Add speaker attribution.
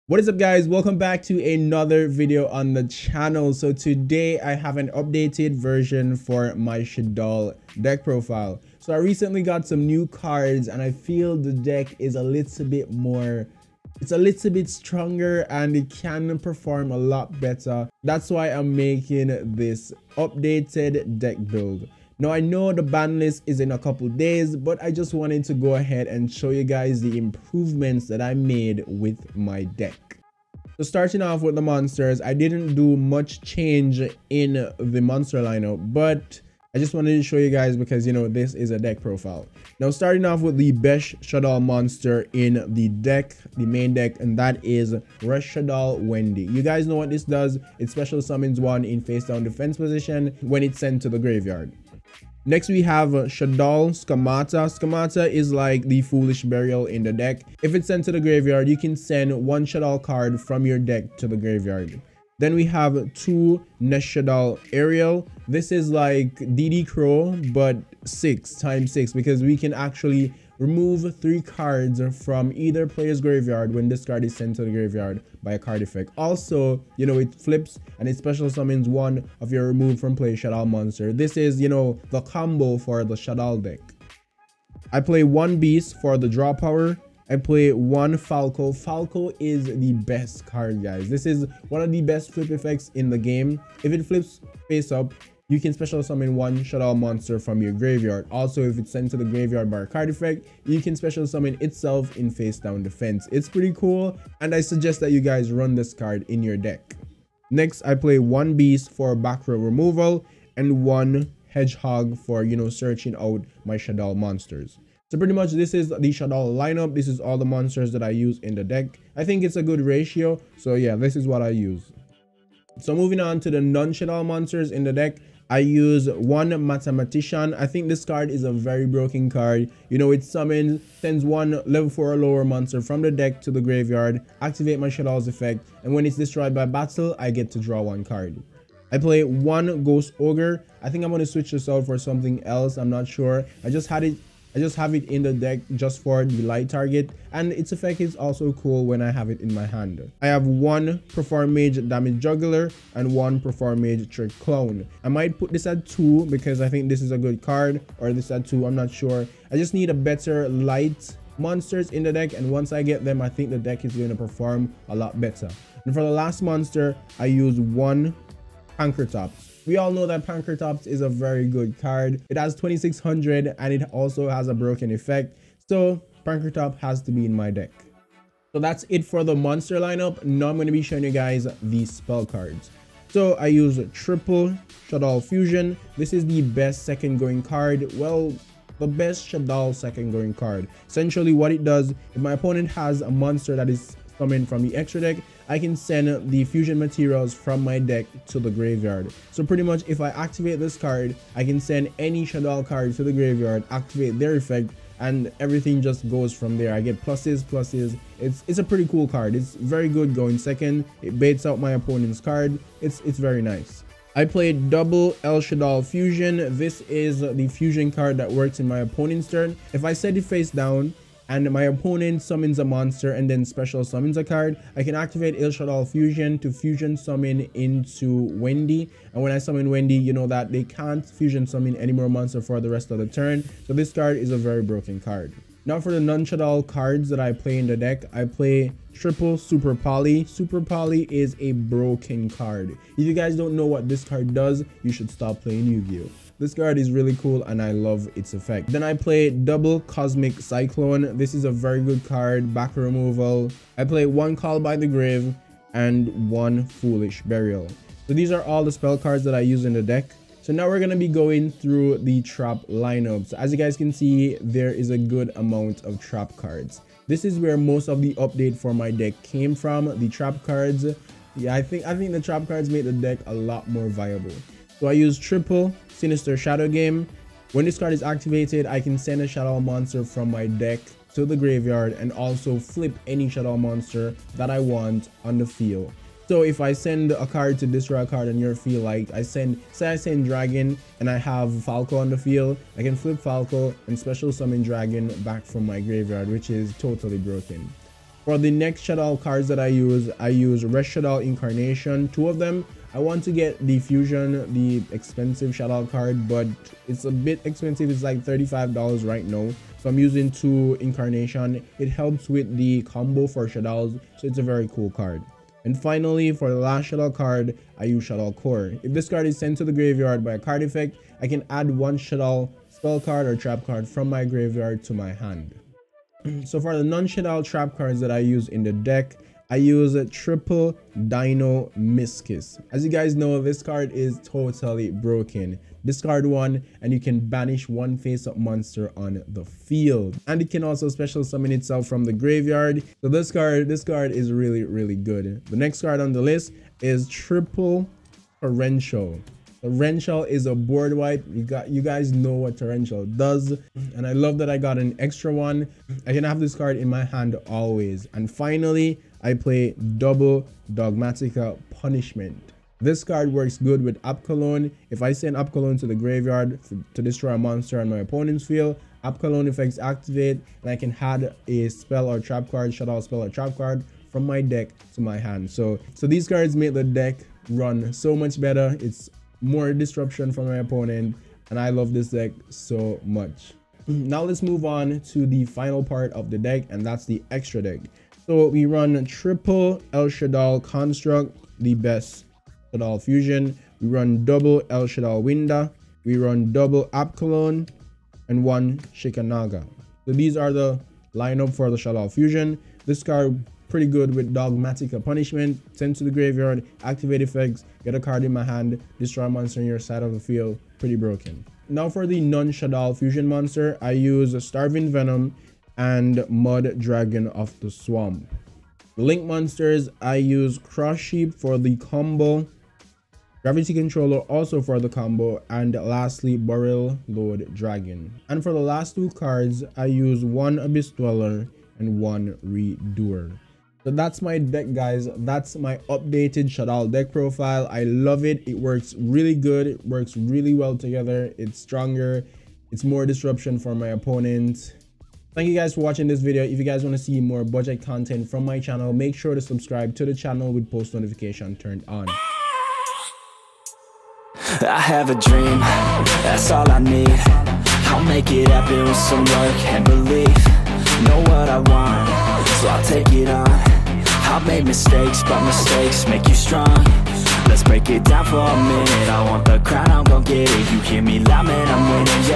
Speaker 1: What is up, guys? Welcome back to another video on the channel. So today I have an updated version for my Shaddoll deck profile. So I recently got some new cards and I feel the deck is a little bit more, it's a little bit stronger and it can perform a lot better. That's why I'm making this updated deck build. Now I know the ban list is in a couple days, but I just wanted to go ahead and show you guys the improvements that I made with my deck. So starting off with the monsters, I didn't do much change in the monster lineup, but I just wanted to show you guys because, you know, this is a deck profile. Now starting off with the best Shaddoll monster in the deck, the main deck, and that is Rush Shaddoll Wendy. You guys know what this does. It special summons one in face down defense position when it's sent to the graveyard. Next, we have Shaddoll Skamata. Skamata is like the Foolish Burial in the deck. If it's sent to the graveyard, you can send one Shaddoll card from your deck to the graveyard. Then we have two Nest Shaddoll Ariel. This is like DD Crow, but 6 times 6 because we can actually remove 3 cards from either player's graveyard when this card is sent to the graveyard by a card effect. Also, you know, it flips and it special summons one of your removed from play Shaddoll monster. This is, you know, the combo for the Shaddoll deck. I play one Beast for the draw power. I play one Falco. Falco is the best card, guys. This is one of the best flip effects in the game. If it flips face up, you can special summon one Shaddoll monster from your graveyard. Also, if it's sent to the graveyard by a card effect, you can special summon itself in face down defense. It's pretty cool, and I suggest that you guys run this card in your deck. Next, I play one Beast for back row removal and one Hedgehog for, you know, searching out my Shaddoll monsters. So pretty much this is the Shaddoll lineup. This is all the monsters that I use in the deck. I think it's a good ratio. So yeah, this is what I use. So moving on to the non-Shaddoll monsters in the deck, I use one Mathematician. I think this card is a very broken card. You know, it summons, sends one level 4 or lower monster from the deck to the graveyard, activate my Shaddoll's effect, and when it's destroyed by battle, I get to draw one card. I play one Ghost Ogre. I think I'm going to switch this out for something else. I'm not sure. I just have it in the deck just for the light target, and its effect is also cool when I have it in my hand. I have one Perform Mage Damage Juggler and one Perform Mage Trick Clown. I might put this at 2 because I think this is a good card, or this at 2, I'm not sure. I just need a better light monsters in the deck, and once I get them, I think the deck is going to perform a lot better. And for the last monster, I use one Pankratops. We all know that Pankratops is a very good card. It has 2600 and it also has a broken effect. So Pankratops has to be in my deck. So that's it for the monster lineup. Now I'm going to be showing you guys the spell cards. So I use triple Shaddoll Fusion. This is the best second going card. Well, the best Shaddoll second going card. Essentially what it does, if my opponent has a monster that is summoned from the extra deck, I can send the fusion materials from my deck to the graveyard. So pretty much if I activate this card, I can send any Shaddoll card to the graveyard, activate their effect, and everything just goes from there. I get pluses. It's a pretty cool card. It's very good going second. It baits out my opponent's card. It's very nice. I played double El Shaddoll Fusion. This is the fusion card that works in my opponent's turn. If I set it face down and my opponent summons a monster and then special summons a card, I can activate El Shaddoll Fusion to fusion summon into Wendy. And when I summon Wendy, you know that they can't fusion summon any more monster for the rest of the turn. So this card is a very broken card. Now for the non-Shaddoll cards that I play in the deck, I play triple Super Poly. Super Poly is a broken card. If you guys don't know what this card does, you should stop playing Yu-Gi-Oh! This card is really cool and I love its effect. Then I play double Cosmic Cyclone. This is a very good card, back removal. I play one Call by the Grave and one Foolish Burial. So these are all the spell cards that I use in the deck. So now we're going to be going through the trap lineups. As you guys can see, there is a good amount of trap cards. This is where most of the update for my deck came from, the trap cards. Yeah, I think the trap cards made the deck a lot more viable. So I use triple Sinister Shadow Game. When this card is activated, I can send a Shaddoll monster from my deck to the graveyard and also flip any Shaddoll monster that I want on the field. So if I send a card to destroy a card on your field, like say I send Dragon and I have Falco on the field, I can flip Falco and special summon Dragon back from my graveyard, which is totally broken. For the next Shaddoll cards that I use Red Shaddoll Incarnation, 2 of them. I want to get the Fusion, the expensive Shaddoll card, but it's a bit expensive. It's like $35 right now. So I'm using 2 Incarnation. It helps with the combo for Shaddolls, so it's a very cool card. And finally, for the last Shaddoll card, I use Shaddoll Core. If this card is sent to the graveyard by a card effect, I can add 1 Shaddoll spell card or trap card from my graveyard to my hand. So for the non-Shaddoll trap cards that I use in the deck, I use a triple Dino Miscus. As you guys know, this card is totally broken. Discard 1 and you can banish 1 face-up monster on the field. And it can also special summon itself from the graveyard. So this card is really good. The next card on the list is triple Torrential. Torrential is a board wipe. You guys know what Torrential does, and I love that I got an extra one. I can have this card in my hand always. And finally, I play double Dogmatika Punishment. This card works good with Apkallone. If I send Apkallone to the graveyard to destroy a monster on my opponent's field, Apkallone effects activate, and I can add a spell or trap card, Shaddoll spell or trap card from my deck to my hand. So these cards make the deck run so much better. It's more disruption from my opponent, and I love this deck so much. Now let's move on to the final part of the deck, and that's the extra deck. So we run triple El Shaddoll Construct, the best Shaddoll Fusion. We run double El Shaddoll Winda. We run double Apkallone and 1 Shikanaga. So these are the lineup for the Shaddoll Fusion. This card pretty good with Dogmatika Punishment, send to the graveyard, activate effects, get a card in my hand, destroy a monster on your side of the field. Pretty broken. Now for the non-Shaddoll Fusion monster, I use Starving Venom and Mud Dragon of the Swamp. Link monsters, I use Cross Sheep for the combo, Gravity Controller also for the combo, and lastly Burial Lord Dragon. And for the last 2 cards, I use 1 Abyss Dweller and 1 Redoer. So that's my deck, guys. That's my updated Shaddoll deck profile. I love it. It works really good. It works really well together. It's stronger. It's more disruption for my opponent. Thank you guys for watching this video. If you guys want to see more budget content from my channel, make sure to subscribe to the channel with post notification turned on.
Speaker 2: I have a dream, that's all I need. I'll make it happen with some work and belief. Know what I want, so I'll take it on. I've made mistakes, but mistakes make you strong. Let's break it down for a minute. I want the crown, I'm gon' get it. You hear me loud, man, I'm winning. Yeah.